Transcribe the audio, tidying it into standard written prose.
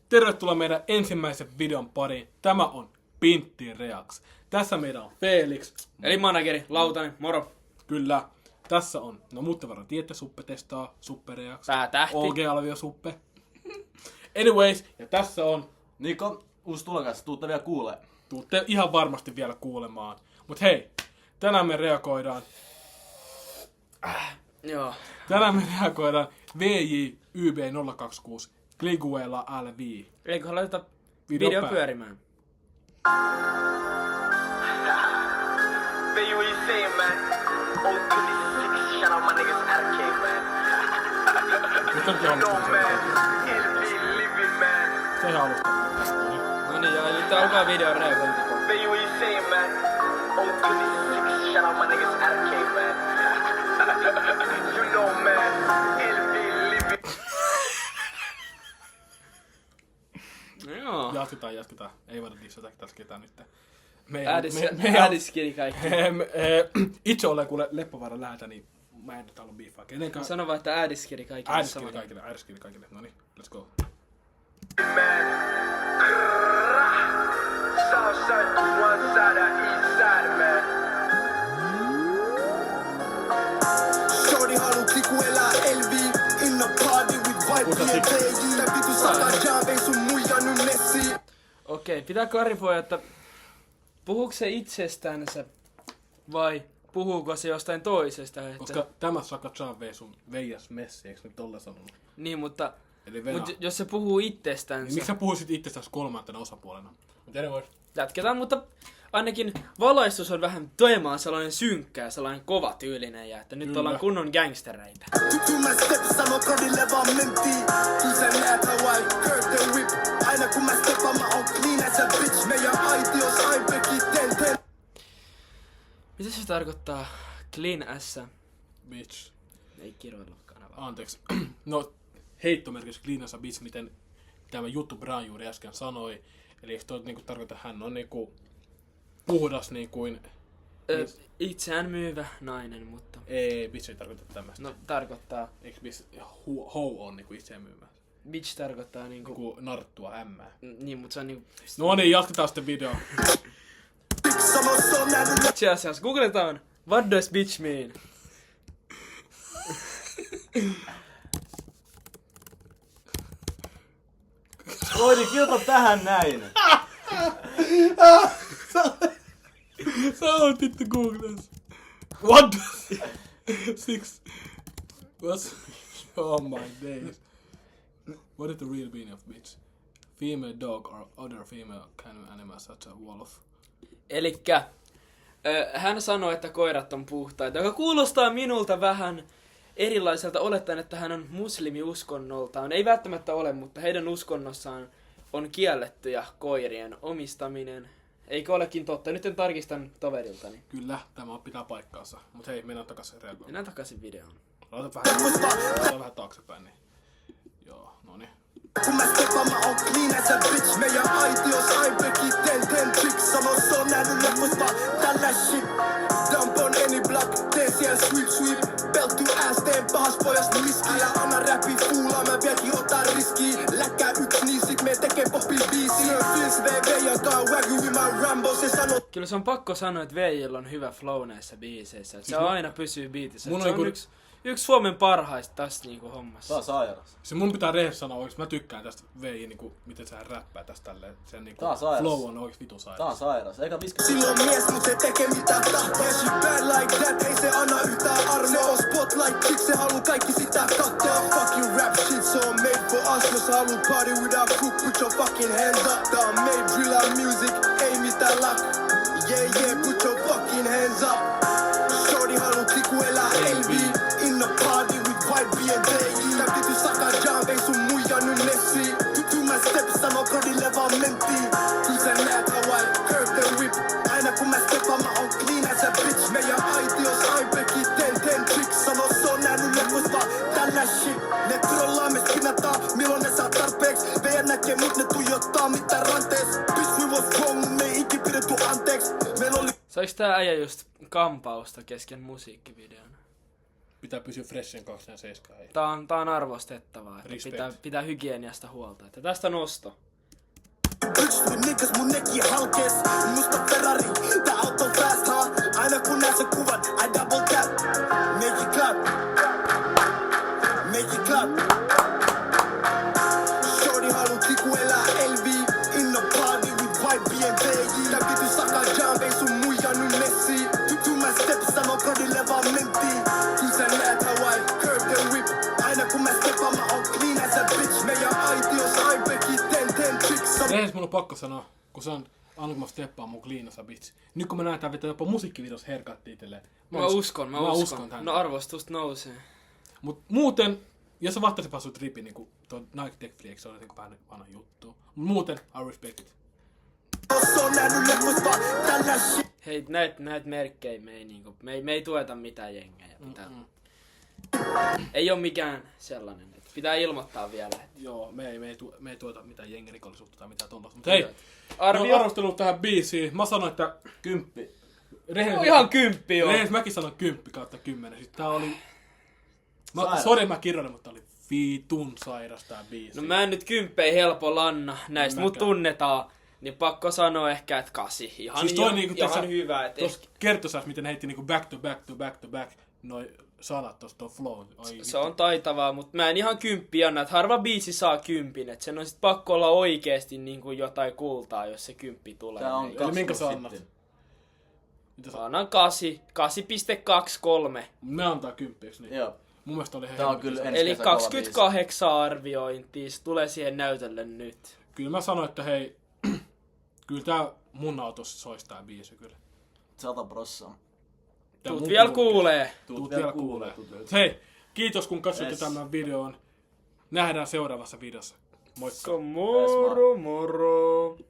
Tervetuloa meidän ensimmäisen videon pariin. Tämä on Pintti Reacts. Tässä meillä on Felix. Eli manageri, Lautanen, moro. Kyllä. Tässä on, no mutta varmaan tiedätte, Suppe testaa, Suppe Reacts. Päätähti. OG-alvio Suppe. Anyways, ja tässä on, Niko, uusi tulokas, tuutte vielä kuulee. tuutte ihan varmasti vielä kuulemaan. Mut hei, tänään me reagoidaan Joo. VJYB026 Kliguela LV. Eiköhän laiteta Video video päälle. pyörimään. Baby, what you saying, man? Old 26, shout out my niggas RK, man. Nyt on You know, alusta. man. LV living, man. Se ihan alusta. No niin, ja nyt alkaa videon reagointi. Baby, what you saying, man? Old 26, shout out my niggas RK, man. You know, man. LV living. Joo. Jatketaan. Ei voida dissata tässä ketään nyt. Äädiskeli kaikki. Itse olen kuule Leppävaaran läheltä, niin mä en nyt halua biiffaa kenenkään. Sano vaan, että äädiskeli kaikki. Äädiskeli kaikille. Noniin, let's go. Man. Southside to one side and east side, man. Shorty halu klikuella LV in the party with vibe ja teiji. Tää vitu saka jave sun muija nyt messi. Okei, pitää klarifoida, että puhuuko se itsestäänsä vai puhuuko se jostain toisesta? Että... Koska tämä Saka Chan vei sun veijas messi, eikö nyt tolle sanonut? Niin, mutta Eli jos se puhuu itsestäänsä, niin miksi sä puhuisit itsestäsi kolmantena osapuolena? Mut anyways. jatketaan, mutta ainakin valaistus on vähän toimaan sellainen synkkää, sellainen kova tyylinen ja että nyt Kyllä. ollaan kunnon gangstereita. Tytty mä step sano kodille vaan mentiin. Kun sä näet Hawaii curtain whip. Aina kun mä steppaan mä oon clean as a bitch. Meidän aitios aipeki ten. Mitä se tarkoittaa clean as a... Bitch. Ei kiroillakaan vaan. Anteeksi. No, heittomerkiksi clean as a bitch, miten tämä juttu Brian juuri äsken sanoi. Eli eikö toi niinku tarkoita, että hän on niinku puhdas niin kuin... Itseään myyvä nainen, mutta... Ei, bitch ei tarkoita tämmöstä. No, tarkoittaa... Eikö bitch, hou on niinku itseään myymään? Bitch tarkoittaa niinku... Niinku narttua ämmää. Niin, mutta se on niinku... No niin, jatketaan sitten video. Itse asiassa, googletaan. What does bitch mean? Oidi, kilpa tähän näin. Sä oot vittu googlas. What does... Six... What's... Oh my days. What is the real meaning of bitch? Female dog or other female kind of animal such as wolf. Elikkä... hän sanoi, että koirat on puhtaita, joka kuulostaa minulta vähän erilaiselta olettaen, että hän on muslimiuskonnoltaan. Ei välttämättä ole, mutta heidän uskonnossaan on kiellettyjä koirien omistaminen. Eikö olekin totta? Nyt en tarkistan toveriltani. Kyllä, tämä pitää paikkaansa. Mut hei, mennään takaisin reagoimaan. Mennään takaisin videoon. Laita vähän taaksepäin, niin... Joo, noniin. Kun mä steppaan mä oon clean as a bitch. Meidän aitios aipeki ten chicks. Sano se on nähnyt leffoista tällä shit. Dump on any block, tee siellä sweep. Belt to ass, teen pahas pojas miskiä. Anna räpi fuulaa, mä vieläkin otan riskiä. Läkkää yks niin sit me tekee popi biisi. Feels VV jakaa wagyu with my Rambo. Se sanoo Kyllä se on pakko sanoa, että VJ:llä on hyvä flow näissä biiseissä. Että se aina pysyy biitissä. Mun Se on on yksi Suomen parhaista tässä niinku hommassa. Tää on sairas. Se mun pitää rehellisesti sanoa oikeesti, mä tykkään tästä VJ niinku, miten sä räppää tästä tälleen. Sen niinku Tää on sairas. flow on oikeesti vitun Tää on sairas. sairas. Eikä viska. silloin mies, mut se tekee mitä tahtoo. She bad like that, ei se anna yhtään armoa. Se on spotlight chick, se haluu kaikki sitä kattoa. Fucking rap shit, se on made for us. Jos haluut party with a crook, put your fucking hands up. Tää on made drilla music, ei mitään luck. Yeah, put your fucking hands up. Shorty haluu klikuella LV in the party with vibe and teiji. Tää vitu Saka Chan vei sun muija nyt messi. Tytty mä step sano kodille vaan mentiin. Kun sä näet Hawaii curtain whip. Aina kun mä steppaan mä oon clean as a bitch. Meidän aitios aipeki ten chicks. Sano se on nähnyt leffoista tällä shit. Ne trollaa me spinataan, milloin ne saa tarpeeks. Meidän näkee mut ne tuijottaa mitä rantees. Bitch we was wrong, me ei ikin pidetty anteeks. Meillä oli Saiks tää äijä just kampausta kesken musiikkivideon? Pitää pysyä freshen 27. Hei. Tää on arvostettavaa, että Respect. pitää hygieniasta huolta. Että tästä nosto. Bitch with niggas mun neki halkes. Musta Ferrari, tää auto fast ha. Aina kun näen sen kuvan, I double tap. Make it clap. Make it clap. Shorty halu kiku elää LV. In the party with white BMW. Tää vitu saka jam, ei sun muija nyt messi. To my steps, sano brodille vaan mentiin. Kun sä näet Hawaii, curve the whip. Aina kun mä steppaan, mä oon clean as a bitch. Meidän aitios, I break it 10 tricks. Rehellisesti mun on pakko sanoa, kun se on aina kun mä steppaan mun cleanasa bitch. Nyt kun me näetään vetää jopa musiikkivideossa herkatti itselleen. Mä uskon. tänne. No arvostus nousee. Mut muuten, jos sä vahtaisit sun tripi, niinku tuo Nike Tech Flex, se on niinku vähän vanha juttu. Mut muuten, I respect it. Hei, näitä merkkejä me ei tueta mitään jengejä. Ei oo mikään sellainen, että pitää ilmoittaa vielä. Joo, me ei tuota mitään jengerikollisuutta tai mitään tuollaista. Mut hei, Arvio? arvostelut tähän biisiin. Mä sanoin, että 10. No ihan 10 joo. Rehellisesti mäkin sanoin 10/10. Sitten tää oli... Sairas. Sori mä kirjoitin, mutta tää oli vitun sairas tää biisi. No mä en nyt 10 helppo lanna näistä, mut tunnetaan. Niin pakko sanoa ehkä, että 8. Ihan, Siis toi niinku ihan tässä- hyvä. Et Tuossa kertosas, miten ne heitti niinku back to back to back to back noi sanat tosta tuon flow. se on taitavaa, mutta mä en ihan 10 anna. Että harva biisi saa 10. Et sen on sit pakko olla oikeesti niinku jotain kultaa, jos se 10 tulee. Tää on Eli minkä sä 2 annat? sitten. Mitä sä... Annan 8. 8.23. Me antaa 10, eiks niin? Joo. Mun mielestä oli ihan Tää on helvetin kyllä sairas. Eli kesä kova 28 arviointia. Se tulee siihen näytölle nyt. Kyllä mä sanoin, että hei, kyllä tää mun autossa sois tää biisi kyllä. 100%. Tää Tuut mun vielä kuuluu. kuulee. Tuut vielä kuulee. Hei, kiitos kun katsoitte Yes. tämän videon. Nähdään seuraavassa videossa. Moikka. Moro, moro.